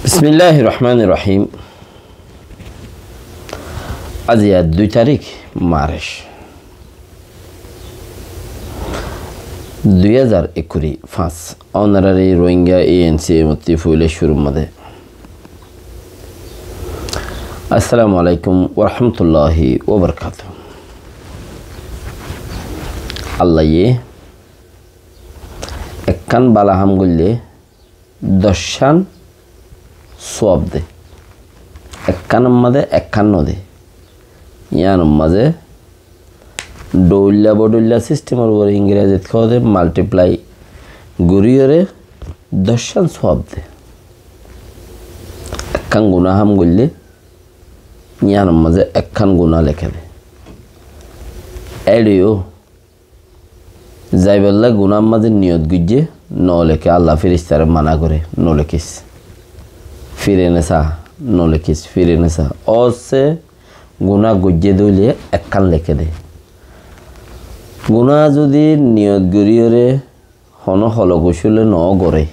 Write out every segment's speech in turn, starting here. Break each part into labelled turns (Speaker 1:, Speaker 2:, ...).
Speaker 1: বিসমিল্লাহির রহমানির রহিম। আজ 2 তারিখ মার্চ 2025 অনারারি রোহিঙ্গা ANC মতি ফুলে শুরু মধ্যে। আসসালামু আলাইকুম ওয়া রাহমাতুল্লাহি ওয়া বারাকাতুহু। আল্লাহ একখান বালাহাম গল্লে দশান সব দে একখান মাঝে একখান নদে ইয়ান মাঝে ডৌল্লা বডুল্লা সিস্টেমের উপর ইংরেজিত খাওয়া দে মাল্টিপ্লাই গড়িয়রে দশান সব দে একখান গুণা হাম গল্লে ইয়ান মাঝে একখান গুণা লেখে দে এডিও যাইবেল্লা গুণার মাঝে নিয়ত গুজে ন লেখে আল্লাহ ফেরেশতারে মানা করে ন লেখিস ফিরে নেশা ন লেখিস ফিরে নেশা অসে গুণা গুজে দইলে একখান লেখে দে গুণা যদি নিয়ত গড়িয়রে হন হল কৌশলে ন গড়ে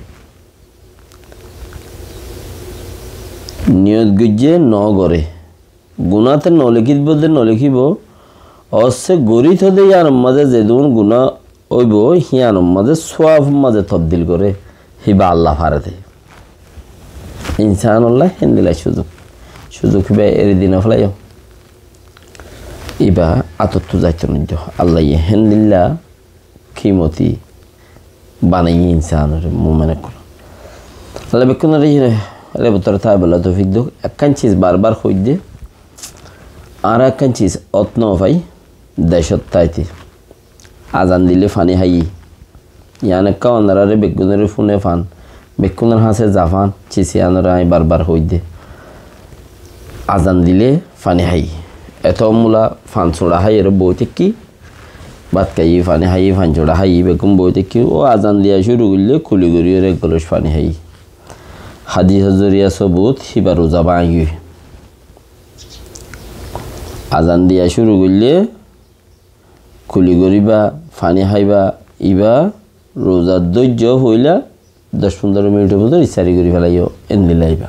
Speaker 1: নিয়ত গুজে ন গড়ে গুণাতে ন লিখিত বলতে ন লিখিব অসে গড়ি থদে ইয়ার মাঝে যেদুন গুণা ওইব হিয়ান মাঝে সোয়াব মাঝে তবদিল করে হিবা আল্লাহ ফারাতে ইনসান আল্লাহ হেন্দিলাই সুযোগ হিবা এরি দিন ফেলাই ইবা আতত্তু যাইতে নজ্য আল্লাহ হেন্দিল্লা খিমতি বানাই ইনসানের মোমেনে করো আল্লাহ বেকুন রেবতর থাই বলা তৌফিক দুঃখ একখান চিজ বারবার হই দে আর একখান চিজ অত্ন ভাই দেশত তাইতে আজান দিলে ফানি হাই ইয়ান একটা অনারে বেগুনের ফোনে ফান বেগুনের হাসে জাফান চিসি আনরা আই বারবার হই দে আজান দিলে ফানি হাই এত মূলা ফান ছোড়া হাই এর বইতে কি বাদ কাই ফানি হাই ফান ছোড়া হাই বেগুন বইতে কি ও আজান দিয়া শুরু করলে খুলি গড়িয়ে রে গলস ফানি হাই হাদিস জরিয়া সবুত হিবা রোজা বাঙি আজান দিয়া শুরু করলে খুলি গরিবা ফানি হাইবা ইবা রোজা ধৈর্য হইলা 10-15 মিনিটের মধ্যে ইচ্ছারি করি ফেলাইও এনদিলাইবা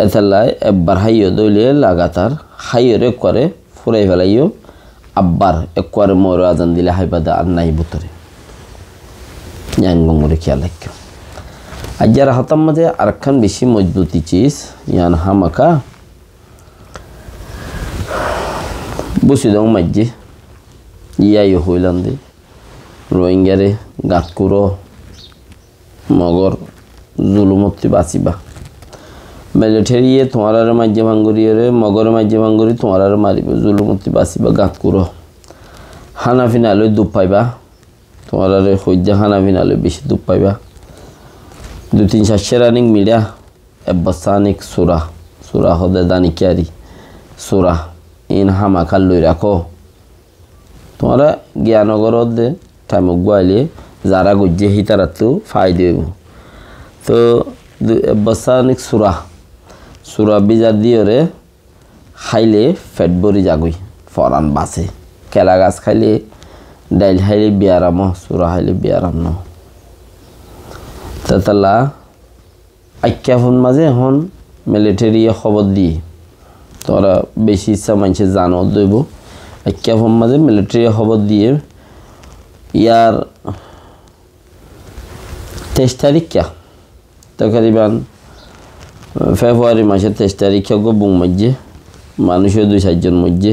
Speaker 1: এতাল্লাই একবার হাইও দইলে লাগাতার হাইয়রে করে ফুরাই ফেলাইও আব্বার একবারে মোর আজান দিলে হাইবা দা আর নাই ভিতরে ইয়াঙ্গমরে খেয়াল রাখো আর যারা হাতার মাঝে আরেকখান বেশি মজবুতি চিজ ইয়ান হামাকা বসে দাও মাঝে ইয়াই হইলাম দে রোহিঙ্গারে গাত কুড়ো মগর জুলুমতি বাঁচিবা মিলিটারিয়ে তোমার মাঝে ভাঙ্গুরিয়ে মগর মাঝে ভাঙ্গুরি তোমার মারিব জুলুমতি বাঁচিবা গাত কুড়ো হানা ফিনালে দুপ পাইবা তোমার সহ্যা হানা ফিনালে বেশি দুপ পাইবা 2-3 রানিং মিডিয়া এবসানিক সুরা হদে দানিকিয়ারি সুরা ইন হামাকাল লই রাখো তোমরা জ্ঞানগর দে টাইমক গাইলে যারা গজ্জে হিতারাতো ফায়দা হইব তো বসানিক সুরা বিজার দিয়রে খাইলে ফেট বরি যাগই ফরান বাসে কেলা গাছ খাইলে ডাইল খাইলে বিয়ারাম সুরা খাইলে বিয়ারাম ন তাতালা আখ্যাফোন মাঝে এখন মিলিটারি খবর দিয়ে তোরা বেশি ইচ্ছা মানুষের জানো দইব আখ্যাফোন মাঝে মিলিটারি খবর দিয়ে ইয়ার 23 তারিখ তকরিবান ফেব্রুয়ারি মাসের 23 তারিখ বুং মধ্যে মানুষের 2-4 জন মধ্যে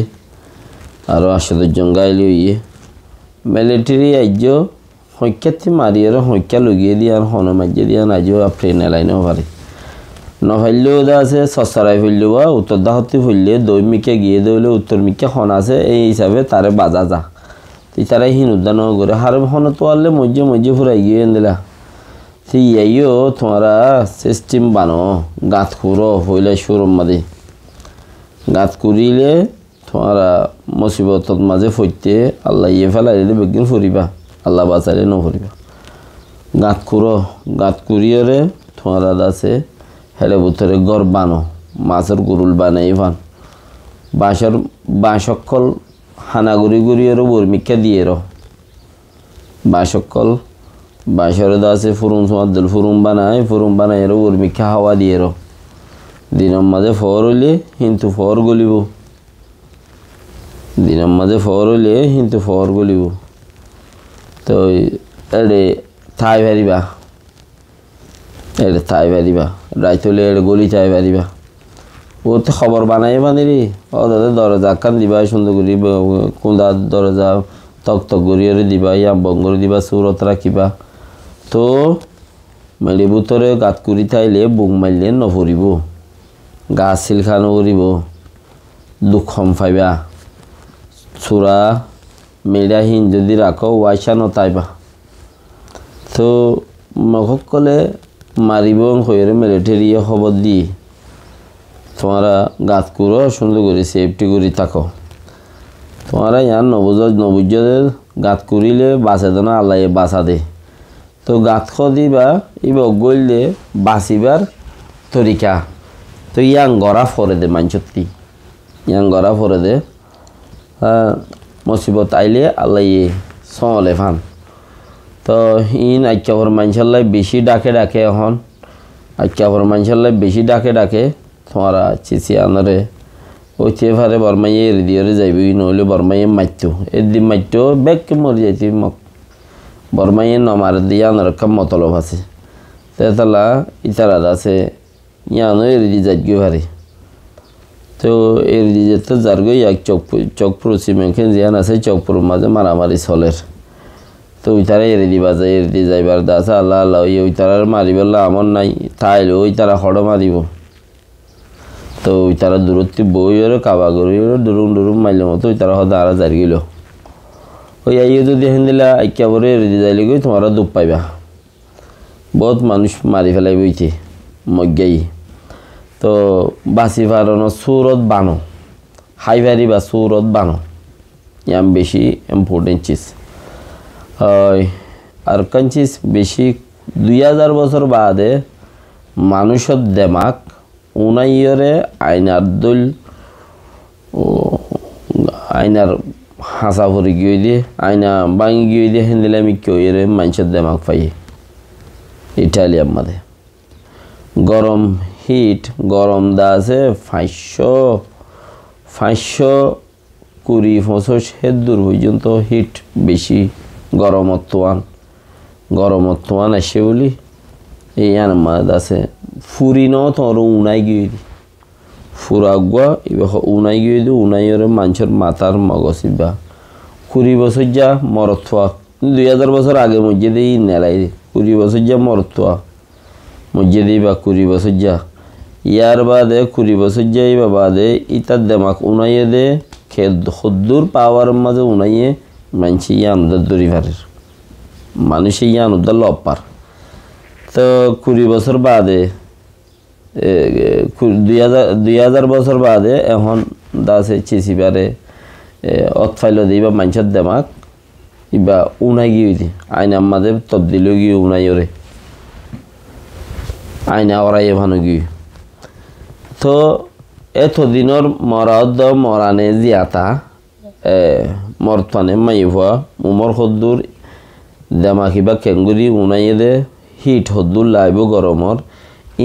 Speaker 1: আরও 8-10 জন গাইলে হইয়ে মিলিটারি আজ্য সংখ্যাতে মারিয়ে সংখ্যা লगिए দিয়ে আর হন মাঝে দিয়ে আজও ট্রেনে লাইনেও পারে নফাইলেও আছে সসরাই ফেললেও উত্তর দাহতি ফেললে দৈমিকে গিয়ে দৌলে উত্তর মিকে হন আছে এই হিসাবে তারে বাজা যা তুই তারাই হিন উদ্যান করে হার হন তো আনলে মজ্জে ফুরাই গিয়ে দিলা তুই ইয়াইও তোমারা সিস্টেম বানো গাঁত খুঁড়ো হইলে সুরম মাদে গাঁত কুড়িলে তোমারা মুসিবতত মাঝে ফইতে আল্লাহ ইয়ে ফেলাই দিলে বেগিন ফুরিবা আল্লাহ বাঁচালে ন ফুরিবা গাঁত খুঁড়ো গাঁত কুড়িয়ে তোমারা আছে হেলে ভিতরে গড় বানো মাছের গুরুল বানাই ফান বাঁশকল হানা গুড়ি গুড়িয়ে বর্মিকা দিয়ে বাঁশকল বাঁশরে দাসে ফুরুম সমাদ্দল ফুরুম বানায় এর উর্মিকা হাওয়া দিয়ে এর দিনের মাঝে ফর হইলে কিন্তু ফর গলিব দিনের মাঝে ফর হইলে কিন্তু ফর গলিব তো এড়ে থাই পারিবা রাইত হলে এড়ে গলি থাই পারিবা ও তো খবর বানাই বানিরি ও দাদা দরজা কান দিবা সুন্দর করি কোনটা দরজা তক করিয়ে দিবা ইয়া বঙ্গরে দিবা সুরত রাখিবা তো মেলি বুতরে গাত করি থাইলে বুক মারলে নভরিব গাছ শিলখানো করিব দুঃখ পাইবা চূড়া মেড়াহীন যদি রাখো ওয়াইসা নতাইবা তো সকলে মারিব হয়ে মিলিটারিয়ে খবর দি তোমরা গাত করো সুন্দর করে সেফটি করে থাকো তোমরা ইয়ার নবুজদের গাত করিলে বাঁচে তো না আল্লাহ বাঁচা দে তো গাত দিবা ইবা গইলে বাঁচিবার তরিকা তো ইয়াং গড়া ফরে দে মানসত্তি ইয়াং গড়া ফরে দে মুসিবত আইলে আল্লাহ সলে ফান তো ইন আইকাপর মানুষের বেশি ডাকে এখন আইকাপর মানুষের বেশি ডাকে তোমারা চিচি আনরে ওইতে ফারে বরমাইয়ে রেডিওরে যাইবি নইলে বরমাইয়ে মারতো এদিন মারতো ব্যাগকে মরে যাইতি মক বরমাইয়ে নমার দিয়ে আনার কাম মতলব আছে তেতলা ইতারা আছে ইয়ানো এরিদি যাইগি ভারে তো এরিদি যেতে যারগই এক চকপুর সিমেন্ট জিয়ান আছে চকপুর মাঝে মারামারি চলের তো ওই তারা এরিদি যাইবার দাসা আল্লাহ আল্লাহ ওই তারার মারিবেলা আমার নাই তাইলে ওই তারা হড় মারিব তো ওই তারা দূরত্বে বইয়েরও কাবা গরিয়েরও ডুরুম মাইলে মতো ওই তারা হয়তো আরা জারি গেল ওই আইয়ে যদি হেন দিলা আইকা বলে রেডি যাইলে গই তোমরা দুঃখ পাইবা বহুত মানুষ মারি ফেলাই বইছে মজ্ঞাই তো বাসি ফারানো সুরত বানো হাইভারি বা সুরত বানো ইয়াম বেশি ইম্পর্টেন্ট চিজ আর কান চিজ বেশি 2000 বছর বাদে মানুষের দেমাক উনাইয়রে আইনার দল আইনার হাসা ভরে গিয়ে দিয়ে আয়না ভাঙি গিয়ে দিয়ে হেন্দিলে আমি কেউ এর মানুষের দেমাক পাই ইটালিয়ান মাঝে গরম হিট গরম দা আছে 520-25 দূর পর্যন্ত হিট বেশি গরমত্বান আসে বলি এই আন মাঝে আছে ফুরি ন তোর উনাই গিয়ে দি ফুরাগুয়া এবার উনাই গিয়ে দি উনাইয়ের মানুষের মাথার মগসিবা 20 বছর যা মরত্বা 2000 বছর আগে মধ্যে দিই নেলাই 20 বছর যা মরত্বা মধ্যে দিই বা 20 বছর যা ইয়ার বাদে 20 বছর যাই বা বাদে ইতার দেমাক উনাইয়ে দে খদ্দুর পাওয়ার মাঝে উনাইয়ে মানুষ ইয়ানুদার দড়ি ভারের মানুষ ইয়ানুদার লপার তো 20 বছর বাদে 2000 বছর বাদে এখন দাসে চিচিবারে অতফাইল দিবা মানুষের দেমাক ইবা উনাই গিয়ে দি আইনা আমাদের তবদিল গিয়ে উনাই ওরে আইনা ওরাই ভানো গিয়ে তো এতদিনের মরানে জিয়াতা মরতানে মাইভা উমর হদ্দুর দেমাকি বা কেঙ্গুরি উনাইয়ে দে হিট হদ্দুর লাইব গরমর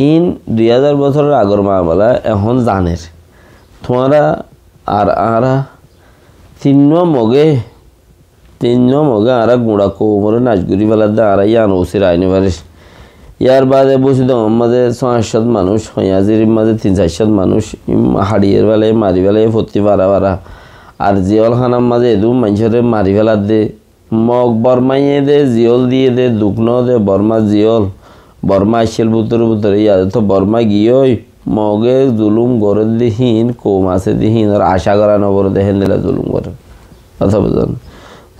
Speaker 1: ইন 2000 বছরের আগর মামলা এখন জানের তোমরা আর আরা তিন্ন মগে আরা গুঁড়া কোমরে নাচগুড়ি বেলা দে আরা ইয়ান ওসির আইনে পারিস ইয়ার বাদে বসে তো মাঝে 6-7 মানুষ হইয়াজির মাঝে 3-4 মানুষ হাড়িয়ের বেলায় মারি বেলায় ভর্তি বাড়া আর জিয়ল খানার মাঝে এদু মানুষের মারি ফেলার দে মগ বরমাইয়ে দে জিয়ল দিয়ে দে দুগ্ন দে বর্মা জিয়ল বর্মা আসছিল বুতরে ইয়াদ তো বর্মা গিয়ে মগে জুলুম গড়ে দিহীন কম আছে দিহীন আর আশা করা নবর দেখেন দিলা জুলুম করে কথা বুঝলেন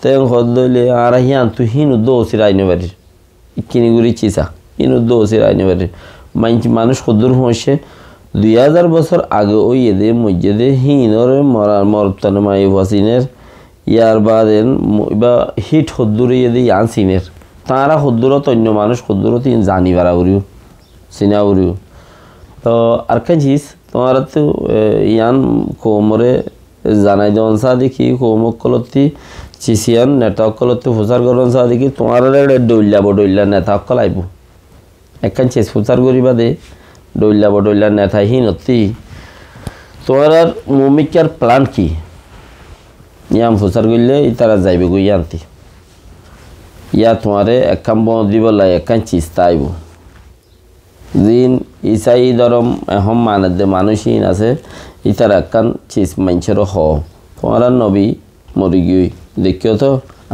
Speaker 1: তো হদ দইলে আর হিয়ান তুই হিনু দোষির আইনে বাড়ির কিনিগুড়ি চিসা হিনু দোষির আইনে বাড়ির মানুষ কদ্দুর হসে 2000 বছর আগে ওই এদের মসজিদে হিনর মরতানে মাই ওয়াসিনের ইয়ার বাদেন বা হিট হদ্দুরে এদের ইয়ান সিনের তারা হদ্দুরত অন্য মানুষ হদ্দুরত জানি বাড়া উড়িও চিনা উড়িও তো আর কাজিস তোমার তো ইয়ান কোমরে জানাই দেওয়ান সা দেখি কোমক কলতি চিচিয়ান নেতা সকলতে প্রচার করন চা দেখি তোমার ডইলা বডইলা নেতা সকল আইব একখান চেস প্রচার করিবা দে ডইলা বডইলা নেতা হিনতি তোমার আর মমিকার প্ল্যান কি ইয়াম প্রচার করলে তারা যাইবে গই আনতি ইয়া তোমারে একখান বন দিবলা একখান চিস্তা আইব দিন ইসাই ধরম এখন মানে দে মানুষহীন আছে ইতার একখান চিজ মাইনছেরও হ তোমার নবী মরি গিয়ে দেখিও তো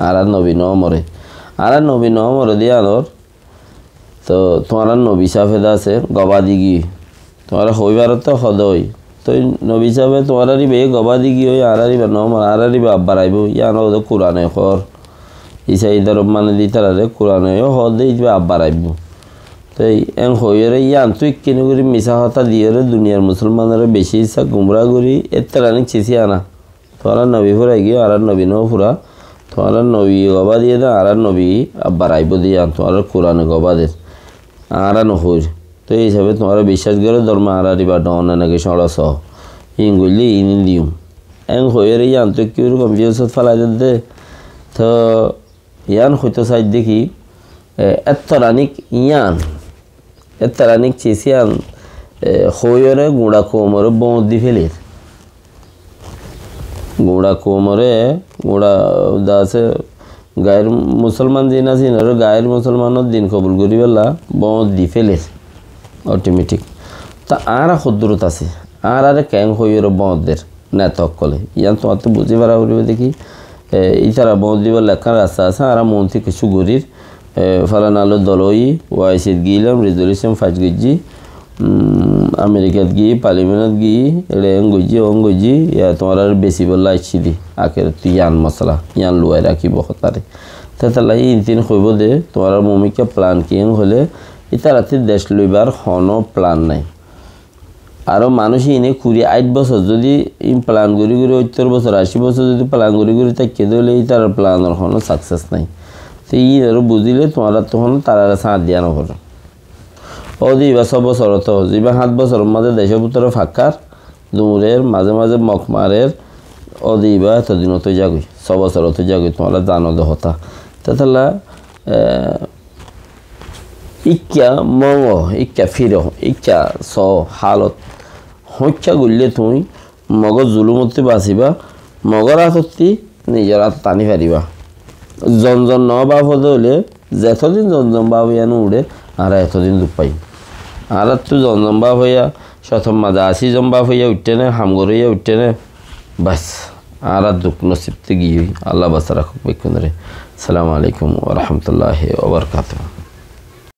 Speaker 1: আর নবী ন মরে আর নবী ন মরে দিয়ে আনর তো তোমার নবী সাফেদা আছে গবাদি গিয়ে তোমার হইবার তো হদই তো নবী সাহেবে তোমার বে গবাদি গিয়ে আর ন মর আর আব্বার আইব ইয়ান কোরআনে খর ইসাই ধরম মানে দি তারারে কোরআনে হদে আব্বার আইব তো এং হইরে ইয়ান তুই কেন করি মিশা হতা দিয়ে দুনিয়ার মুসলমানের বেশি ইচ্ছা গুমরা করি এত্তারানি চিসি আনা তোমার নবী ফুরাই গিয়ে আর নবী ন ফুরা তোমার নবী গবা দিয়ে দে আর নবী আব্বার আইব দিয়ে আন তোমার কোরআনে গবাদের আর নহর তো এই হিসাবে তোমার বিশ্বাস করে ধর্ম আর বা ডন নাকি সড়স ইংগুলি ইন দিম এং হইরে ইয়ান তুই কি কম্পিউটার ফেলাই দে তো ইয়ান হইতো চাই দেখি এত্তরানিক ইয়ান এত্তরানিক চিসিয়ান হইরে গুঁড়া কোমরে বঁদ দি ফেলের গুঁড়া কোমরে গুঁড়া দাসে গায়ের মুসলমান দিন আছে গায়ের মুসলমানের দিন কবুল করি বেলা বঁদ দি ফেলের অটোমেটিক তা আর সদ্দূরত আছে আর ক্যাং হইরে বঁদের নেতক কলে ইয়ান তোমার তো বুঝি পারা করিবে দেখি ইতারা বঁদ দিবার লেখা রাস্তা আছে আর মন্ত্রী কিছু গরির ফালান আলো দলই ওয়াইসিত গিয়েলাম রেজলিউশন ফাইজ গজি আমেরিকাত গিয়ে পার্লিমেন্টত গিয়ে এটা এং গজি ইয়া তোমার আর বেশি বললা ইচ্ছি দি আখের তুই ইয়ান মশলা ইয়ান লুয়াই রাখিব তারে তাহলে ইনতিন কইব দে তোমার মমিকা প্ল্যান কি হলে ইতারাতে দেশ লইবার হনো প্ল্যান নাই আরও মানুষ ইনে 28 বছর যদি প্ল্যান করি 70 বছর 80 বছর যদি প্ল্যান করি তাকে দিলে তার প্ল্যানের হনো সাকসেস নাই তো ই আরও বুঝিলে তোমার তখন তারা সাঁত দিয়া নকর ও দিবা 6 বছর তো যা 7 বছরের মাঝে দেশের ভিতরে ফাঁকার দুমুরের মাঝে মাঝে মকমারের ও দিবা এতদিন তো যাগুই 6 বছর তো যাগুই তোমার জানো দে হতা তাহলে ইক্কা মঙ্গ ইক্কা ফির ইক্কা স হালত হত্যা করলে তুমি মগজ জুলুমতে বাঁচিবা মগর হাততি নিজের হাত টানি পারিবা জনজন ন বাপ হতে হলে যতদিন জনজন বাপ ইয়ানো উড়ে আর এতদিন দুঃখ পাই আর তো জনজন বাপ হইয়া শতম মাঝে 80 জন বাপ হইয়া উঠতে নে হামগর হইয়া উঠতে নে বাস আর দুঃখ নসিবতে গিয়ে আল্লাহ বাসা রাখুক বেকুন রে। আসসালামু আলাইকুম ওয়া রাহমাতুল্লাহি ওয়া বারাকাতুহু।